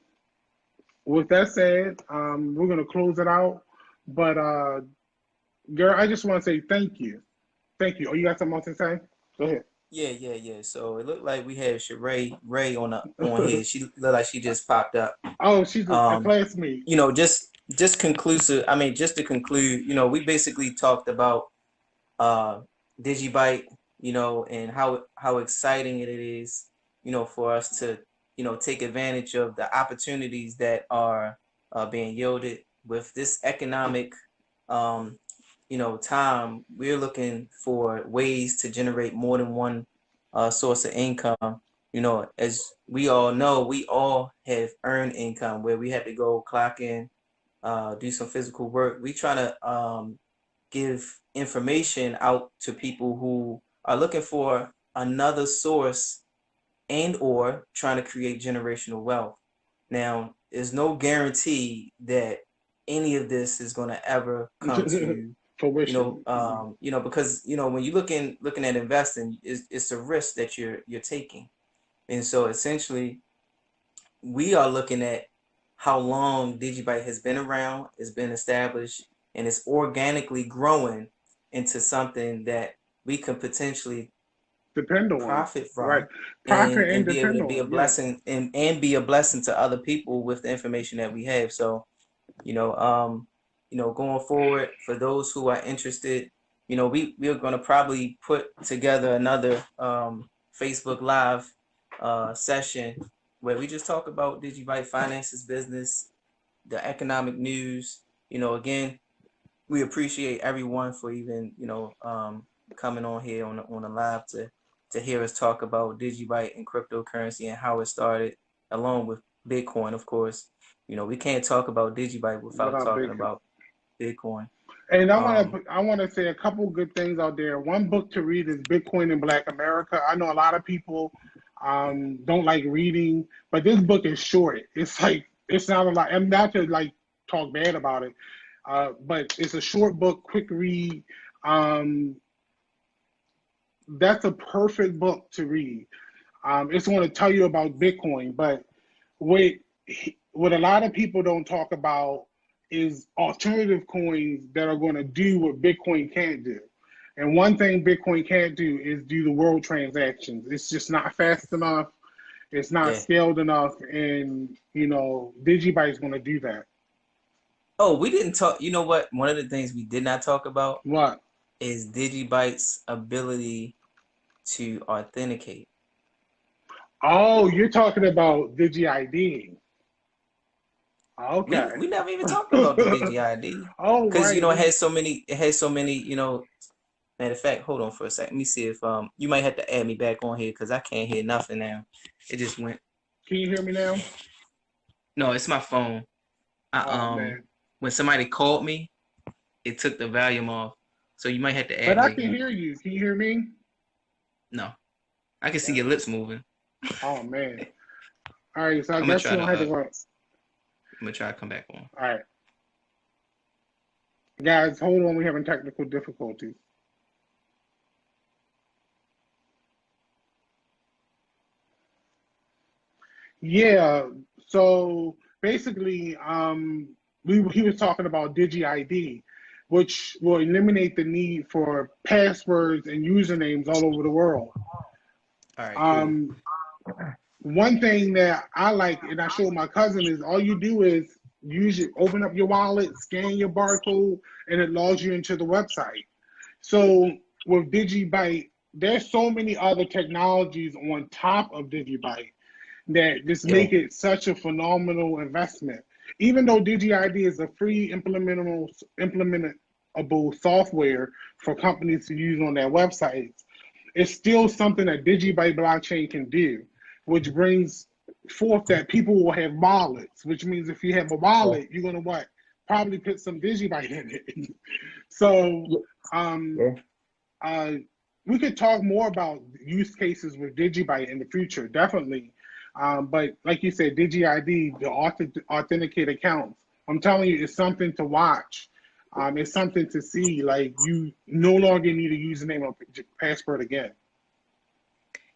with that said, we're gonna close it out. But girl, I just want to say thank you. Thank you. Oh, you got something else to say? Go ahead.
Yeah, yeah, yeah. So it looked like we had Sheree Ray on here. She looked like she just popped up.
Oh, she's a
Um,
classmate.
just conclusive. I mean, just to conclude, we basically talked about uh DigiByte, and how exciting it is, for us to, take advantage of the opportunities that are being yielded with this economic um time. We're looking for ways to generate more than one source of income. As we all know, we all have earned income where we had to go clock in, do some physical work. We try to give information out to people who are looking for another source and or trying to create generational wealth. Now, there's no guarantee that any of this is going to ever come to,
Fruition.
because when you're looking at investing, it's a risk that you're taking. And so essentially we are looking at how long DigiByte has been around, it's been established, and it's organically growing into something that we can potentially
Depend on.
profit
Right.
from,
Profit and
be able
depend
to be a
on. Yeah.
blessing, and be a blessing to other people with the information that we have. So, you know, um, going forward, for those who are interested, we're gonna probably put together another Facebook Live session where we just talk about DigiByte finances, business, the economic news. Again, we appreciate everyone for even coming on here on the live to hear us talk about DigiByte and cryptocurrency and how it started, along with Bitcoin, of course. We can't talk about DigiByte without
Without
talking
bacon.
about Bitcoin.
And
Um,
I want to say a couple good things out there. One book to read is Bitcoin in Black America. I know a lot of people don't like reading, but this book is short. It's like it's not a lot. I'm not to like talk bad about it, but it's a short book, quick read. Um, that's a perfect book to read. It's going to tell you about Bitcoin, but what what a lot of people don't talk about is alternative coins that are going to do what Bitcoin can't do. And one thing Bitcoin can't do is do the world transactions. It's just not fast enough. It's not
yeah.
scaled enough, and DigiByte is going to do that.
Oh, we didn't talk. You know what? One of the things we did not talk about
What?
is DigiByte's ability to authenticate.
Oh, you're talking about DigiID.
We
Okay.
we never even talked about the DigiID
Oh,
because
right.
it has so many. Matter of fact, hold on for a second. Let me see if you might have to add me back on here because I can't hear nothing now. It just went.
Can you hear me now?
No, it's my phone. I
Oh man.
when somebody called me, it took the volume off. So you might have to
But
add
I
me
can
again.
hear you. Can you hear me?
No, I can see your
Wow.
lips moving.
Oh man. All right, so I
I'm gonna
guess
try
you
to
don't have to run.
I'm gonna try to come back on.
All right, guys, hold on. We're having technical difficulties. Yeah. So basically, he was talking about DigiID, which will eliminate the need for passwords and usernames all over the world.
All right, cool.
Um, One thing that I like, and I showed my cousin, is all you do is open up your wallet, scan your barcode, and it logs you into the website. So with DigiByte, there's so many other technologies on top of DigiByte that just
Yeah.
make it such a phenomenal investment. Even though DigiID is a free implementable software for companies to use on their websites, it's still something that DigiByte blockchain can do, which brings forth that people will have wallets, which means if you have a wallet, you're gonna what? Probably put some DigiByte in it. So we could talk more about use cases with DigiByte in the future, definitely. But like you said, DigiID, the authenticate accounts, I'm telling you, it's something to watch. It's something to see. Like, you no longer need a username or password again.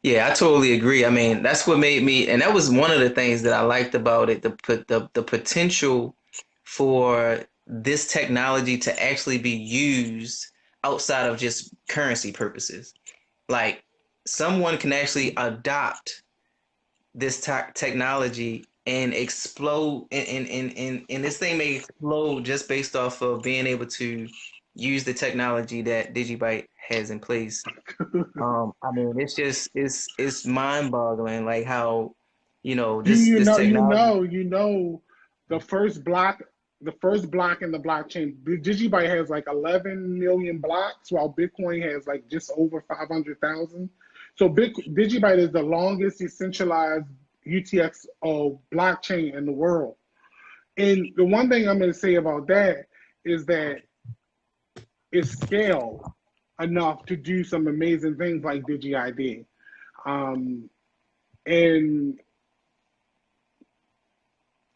Yeah, I totally agree. I mean, that's what made me, and that was one of the things that I liked about it, the potential for this technology to actually be used outside of just currency purposes. Like, someone can actually adopt this technology and explode, and this thing may explode just based off of being able to use the technology that DigiByte has in place. I mean, it's mind-boggling, like how, this technology.
You know, the first block, in the blockchain, DigiByte has like 11 million blocks, while Bitcoin has like just over 500,000. So DigiByte is the longest decentralized UTXO blockchain in the world. And the one thing I'm going to say about that is that it's scaled enough to do some amazing things like DigiID. And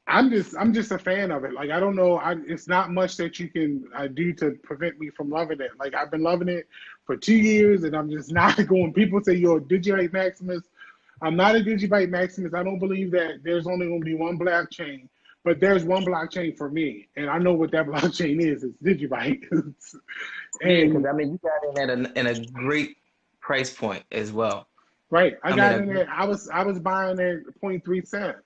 I'm just a fan of it. Like, I don't know, it's not much that you can do to prevent me from loving it. Like, I've been loving it for 2 years, and I'm just not going. People say you're a DigiByte Maximus. I'm not a DigiByte Maximus. I don't believe that there's only going to be one blockchain, but there's one blockchain for me, and I know what that blockchain is. It's DigiByte.
Yeah, because
And
I mean, you got in at a great price point as well.
right, I
I
got
mean,
in there. I was buying at 0.3 cent.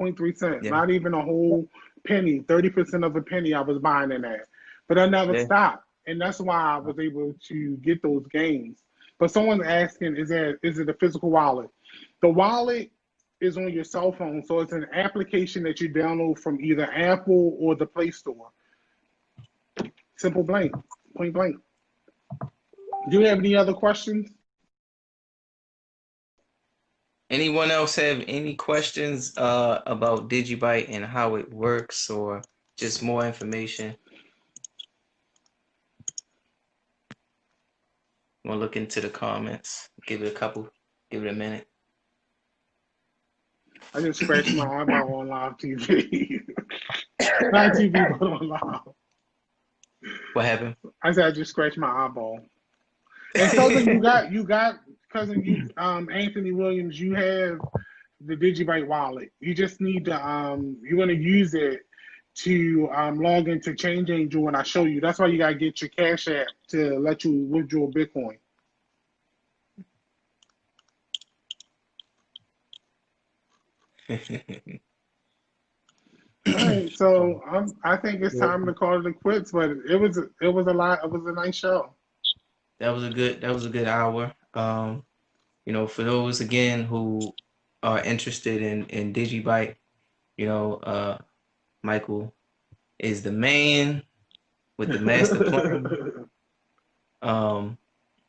0.3 cent,
yeah,
not even a whole penny, 30% of a penny I was buying in that. But I never
yeah.
stopped. And that's why I was able to get those gains. But someone's asking, is it a physical wallet? The wallet is on your cell phone, so it's an application that you download from either Apple or the Play Store. Simple blank, point blank. Do you have any other questions?
Anyone else have any questions about DigiByte and how it works, or just more information? Want to look into the comments? Give it a minute.
I just scratched my eyeball on live TV. Not TV, but on live.
What happened?
I said I just scratched my eyeball. And cousin, Anthony Williams, you have the DigiByte wallet. You just need to you're gonna use it to log into Change Angel when I show you. That's why you gotta get your Cash App to let you withdraw Bitcoin. All right, so I think it's time to call it quits. But it was a lot. It was a nice show.
That was a good hour. For those again who are interested in DigiByte, Michael is the man with the master plan.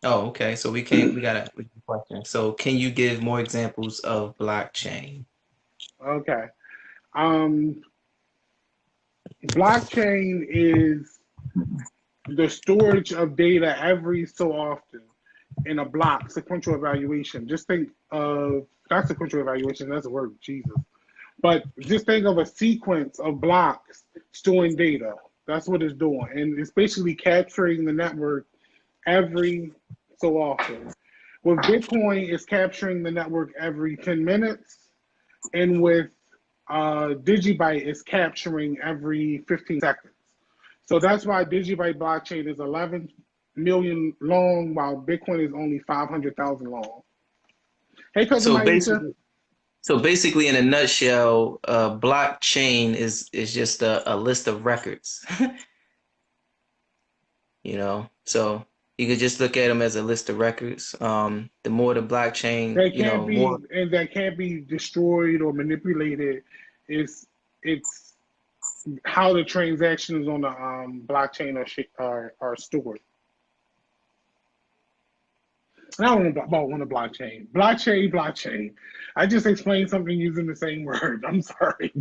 Okay. So we got a question. So can you give more examples of blockchain?
Okay. Blockchain is the storage of data every so often in a block, sequential evaluation. Just think of, not sequential evaluation, that's a word, Jesus. But just think of a sequence of blocks storing data. That's what it's doing. And it's basically capturing the network every so often. With Bitcoin, it's capturing the network every 10 minutes. And with DigiByte, it's capturing every 15 seconds. So that's why DigiByte blockchain is 11 million long, while Bitcoin is only 500,000 long. Hey, cousin
So
Maisha.
basically, so basically, in a nutshell, blockchain is just a list of records. So you could just look at them as a list of records. The more the blockchain, more.
That can't be destroyed or manipulated. It's how the transactions on the blockchain are stored. And I don't know about on the blockchain. Blockchain. I just explained something using the same word. I'm sorry.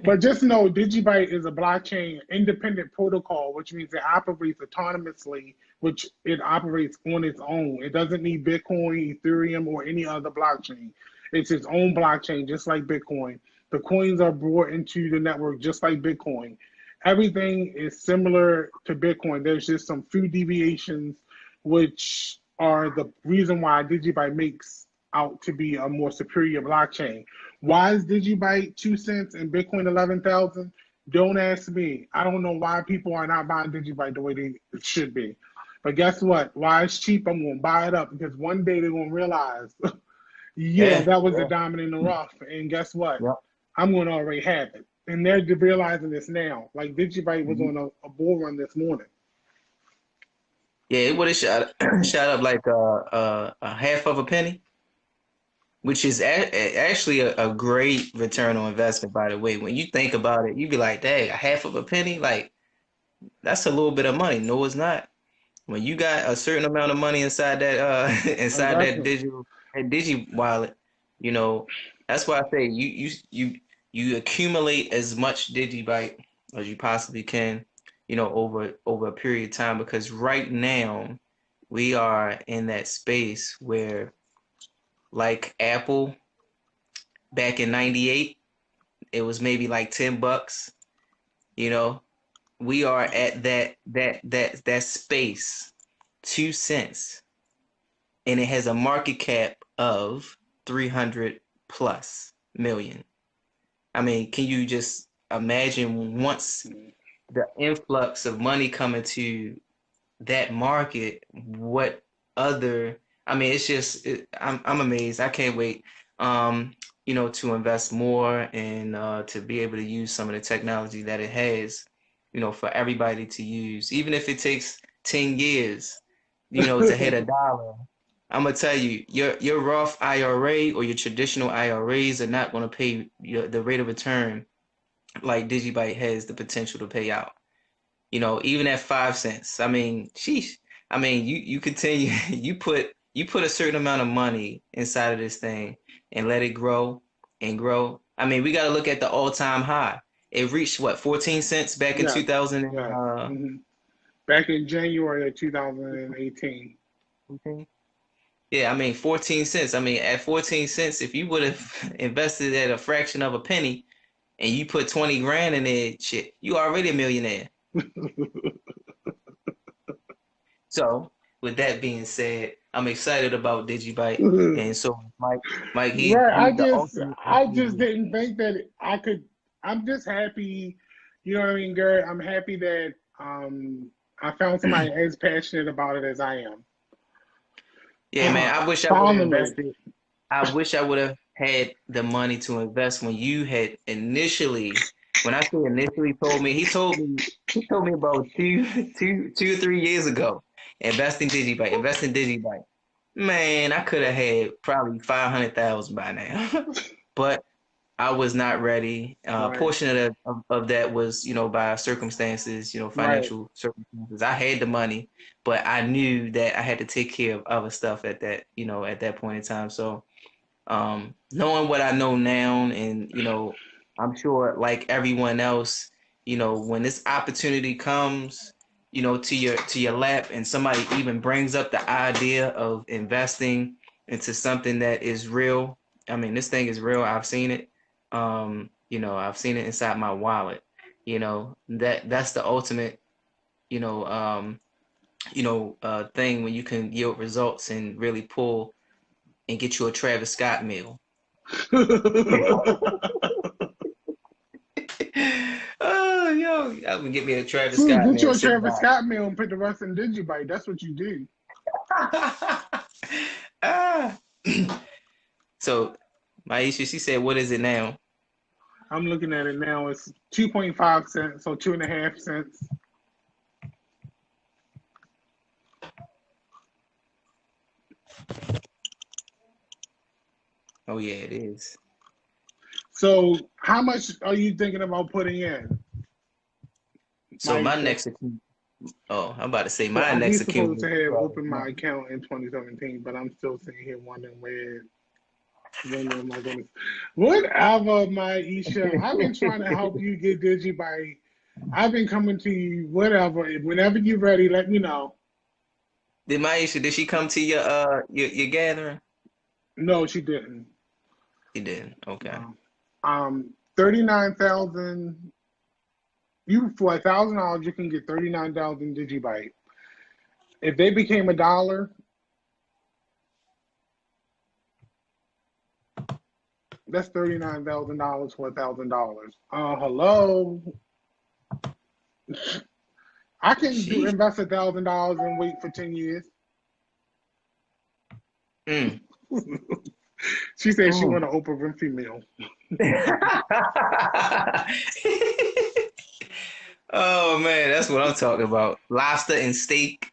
But just know DigiByte is a blockchain independent protocol, which means it operates autonomously, which it operates on its own. It doesn't need Bitcoin, Ethereum, or any other blockchain. It's its own blockchain, just like Bitcoin. The coins are brought into the network just like Bitcoin. Everything is similar to Bitcoin. There's just some few deviations, which are the reason why DigiByte makes out to be a more superior blockchain. Why is DigiByte 2 cents and Bitcoin 11,000? Don't ask me. I don't know why people are not buying DigiByte the way they should be. But guess what? Why it's cheap, I'm going to buy it up because one day they're going to realize, yeah,
Yeah,
that was a
yeah,
diamond in the rough. And guess what?
yeah.
I'm going to already have it. And they're realizing this now. Like DigiByte was
Mhm.
on a bull run this morning.
Yeah, it would have shot up like a half of a penny, which is actually a great return on investment, by the way. When you think about it, you'd be like, dang, a half of a penny? Like, that's a little bit of money. No, it's not. When you got a certain amount of money inside that inside that
Exactly.
digi wallet, you know, that's why I say you accumulate as much DigiByte as you possibly can, over a period of time, because right now we are in that space where, like Apple back in 98, it was maybe like $10, you know. We are at that space, 2 cents, and it has a market cap of 300 plus million. I mean, can you just imagine once the influx of money coming to that market, what other, I mean, it's just, I'm amazed. I can't wait, to invest more and to be able to use some of the technology that it has, for everybody to use, even if it takes 10 years, to hit $1. I'm gonna tell you, your Roth IRA or your traditional IRAs are not gonna pay the rate of return like DigiByte has the potential to pay out. Even at 5 cents. I mean, sheesh. I mean, you continue, you put a certain amount of money inside of this thing and let it grow and grow. I mean, we got to look at the all-time high. It reached what, 14 cents back in
Yes.
2000 and
Yes. Back in January of 2018.
okay. Yeah, I mean 14 cents. I mean, at 14 cents, if you would have invested at a fraction of a penny and you put 20 grand in it, shit, you already a millionaire. So, with that being said, I'm excited about DigiByte, and so Mike,
Right.
he's the ultimate
I just
enthusiast.
didn't think that I could. I'm just happy. You know what I mean, Garrett? I'm happy that I found somebody as passionate about it as I am.
Yeah, man, I wish I would have
Finally.
invested. I wish I would have had the money to invest when you had initially. When I say initially told me, he told me about 2, 3 years ago. Investing DigiByte. Man, I could have had probably 500,000 by now, but I was not ready.
Right.
Portion of that was, by circumstances,
Right.
financial circumstances. I had the money, but I knew that I had to take care of other stuff at that point in time. So, knowing what I know now, and I'm sure like everyone else, when this opportunity comes, to your lap, and somebody even brings up the idea of investing into something that is real, I mean, this thing is real. I've seen it. I've seen it inside my wallet. That's the ultimate, you know, um, thing when you can yield results and really pull and get you a Travis Scott meal. Oh, yo, I'm gonna get me a Travis
So
Scott
get
meal.
your
Sit
Travis
back.
Scott meal and put the rest in DigiByte. That's what you do.
Ah. So, Maisha, she said, "What is it now?"
I'm looking at it now. It's 2.5 cents, so 2.5 cents.
Oh yeah, it is.
So how much are you thinking about putting in,
So my
Maisha?
next, I'm about to say
So
my
I
next
he's supposed to
accumulation
have
probably
opened my
money.
account in 2017, but I'm still sitting here wondering when am I going to? Whatever, Maisha. I've been trying to help you get DigiByte. I've been coming to you. Whatever. Whenever you're ready, let me know.
Did she come to your gathering?
No, she didn't.
She didn't. Okay.
No. 39,000. You for $1,000, you can get 39,000 DigiByte. If they became $1, that's $39,000 for $1,000. Hello. I can do
She.
invest $1,000 and wait for 10 years.
Mm.
She said she
Mm.
want an Oprah Winfrey meal.
Oh man, that's what I'm talking about. Lobster and steak.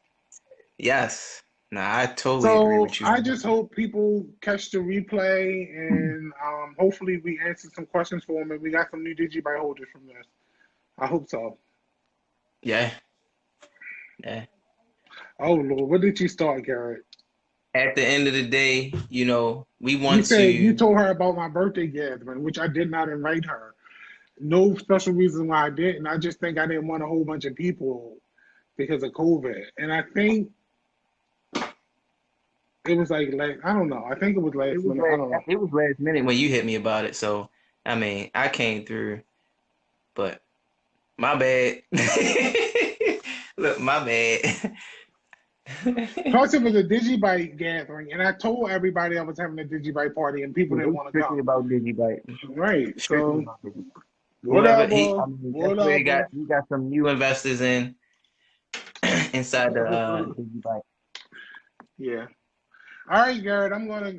Yes. Nah, I totally agree
So
with you.
I just hope people catch the replay and hopefully we answered some questions for them and we got some new DigiByte holders from this. I hope so.
Yeah. Yeah.
Oh Lord, what did you start, Garrett?
At the end of the day, we
You
want
said you
to.
told her about my birthday gathering, which I did not invite her. No special reason why I didn't. I just think I didn't want a whole bunch of people because of COVID. And I think it was like I don't know. I think it was last minute. I don't know.
It was last minute when you hit me about it. So I mean, I came through, but my bad. Look, my bad.
Plus, it was a DigiByte gathering, and I told everybody I was having a DigiByte party, and people
It
didn't
was
want to
strictly
come.
about DigiByte.
Right.
Strictly
So
about DigiByte. Whoever
whatever,
I mean, that's where
whatever.
you got some new investors in inside the DigiByte.
Yeah. All right, Garrett. I'm gonna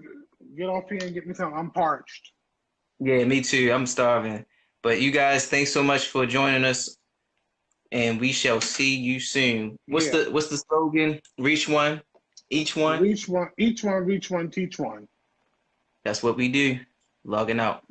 get off here and get me something. I'm parched.
Yeah, me too. I'm starving. But you guys, thanks so much for joining us, and we shall see you soon.
Yeah.
What's the slogan? Reach one, each one.
Reach one, each one, reach one, teach one.
That's what we do. Logging out.